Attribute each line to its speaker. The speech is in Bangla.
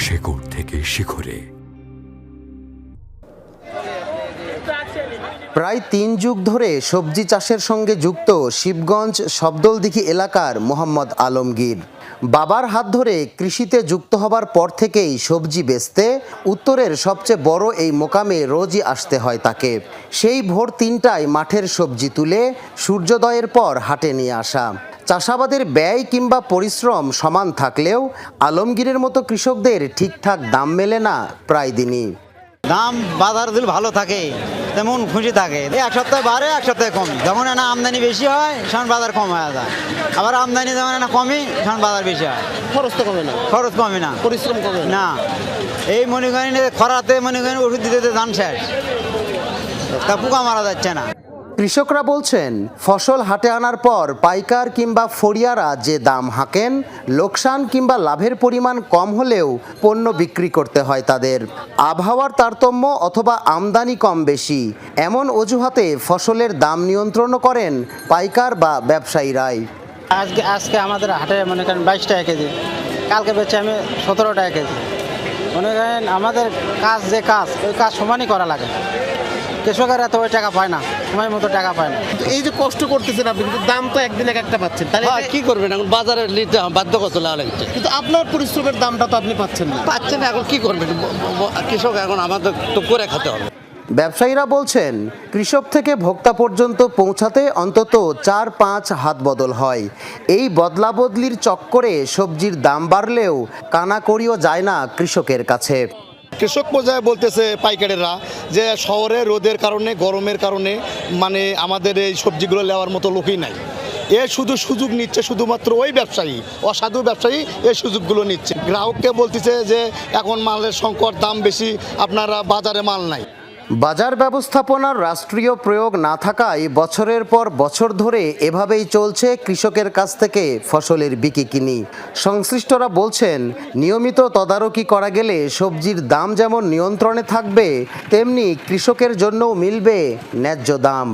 Speaker 1: শেকড় থেকে শিখরে।
Speaker 2: প্রায় ৩ যুগ ধরে সবজি চাষের সঙ্গে যুক্ত শিবগঞ্জ শব্দলদিঘি এলাকার মোহাম্মদ আলমগীর। বাবার হাত ধরে কৃষিতে যুক্ত হবার পর থেকেই সবজি বেচতে উত্তরের সবচেয়ে বড় এই মোকামে রোজই আসতে হয় তাকে। সেই ভোর ৩টায় মাঠের সবজি তুলে সূর্যোদয়ের পর হাটে নিয়ে আসা। চাষাবাদের ব্যয় কিংবা পরিশ্রম সমান থাকলেও আলমগীরের মতো কৃষকদের ঠিকঠাক দাম মেলে না প্রায় দিনই।
Speaker 3: দাম বাজার যদি ভালো থাকে তেমন খুশি থাকে, এক সপ্তাহে বাড়ে এক সপ্তাহে কম। যখন না আমদানি বেশি হয় তখন বাজার কম হয়ে যায়, আবার আমদানি যখন না কমই তখন বাজার বেশি হয়।
Speaker 2: খরচ তো কমে না,
Speaker 3: খরচ কমে না,
Speaker 2: পরিশ্রম কমে
Speaker 3: না। এই মনে করেন খরাতে মনে করেন ওষুধ দিতে ধান শেষ, তা পোকা মারা যাচ্ছে না।
Speaker 2: কৃষকরা বলছেন, ফসল হাটে আনার পর পাইকার কিংবা ফড়িয়ারা যে দাম হাঁকেন, লোকসান কিংবা লাভের পরিমাণ কম হলেও পণ্য বিক্রি করতে হয় তাদের। আবহাওয়ার তারতম্য অথবা আমদানি কম বেশি এমন অজুহাতে ফসলের দাম নিয়ন্ত্রণও করেন পাইকার বা ব্যবসায়ীরাই।
Speaker 3: আজকে আমাদের হাটে মনে করেন 22 টাকা কেজি, কালকে বেচে আমি 17 টাকা কেজি। মনে করেন আমাদের কাজ যে কাজ, ওই কাজ সমানই করা লাগে। কৃষকের এত ওই টাকা পায় না, সময় মতো টাকা পায় না।
Speaker 4: এই যে কষ্ট করতেছেন আপনি, কিন্তু দাম তো একদিন একটা পাচ্ছেন, তাহলে
Speaker 5: কি করবেন এখন? বাজারে নিতে বাধ্যগত লাগছে,
Speaker 4: কিন্তু আপনার পরিশ্রমের দামটা তো আপনি পাচ্ছেন না।
Speaker 5: পাচ্ছেন না, এখন কি করবেন? কৃষক এখন আমাদের তো করে খেতে হবে।
Speaker 2: ব্যবসায়ীরা বলছেন, কৃষক থেকে ভোক্তা পর্যন্ত পৌঁছাতে অন্তত 4-5 হাত বদল হয়। এই বদলাবদলির চক্করে সবজির দাম বাড়লেও কানাকড়িও যায় না কৃষকের কাছে।
Speaker 6: কৃষক পর্যায়ে বলতেছে পাইকারেরা যে শহরে রোদের কারণে, গরমের কারণে মানে আমাদের এই সবজিগুলো নেওয়ার মতো লোকই নাই। এ শুধু সুযোগ নিচ্ছে শুধুমাত্র ওই ব্যবসায়ী, অসাধু ব্যবসায়ী এই সুযোগগুলো নিচ্ছে। গ্রাহককে বলতেছে যে এখন মালের সংকট, দাম বেশি, আপনারা বাজারে মাল নাই।
Speaker 2: বাজার ব্যবস্থাপনার রাষ্ট্রীয় প্রয়োগ না থাকায় বছরের পর বছর ধরে এভাবেই চলছে কৃষকের কাছ থেকে ফসলের বিকিকিনি। সংশ্লিষ্টরা বলছেন, নিয়মিত তদারকি করা গেলে সবজির দাম যেমন নিয়ন্ত্রণে থাকবে, তেমনি কৃষকের জন্যও মিলবে ন্যায্য দাম।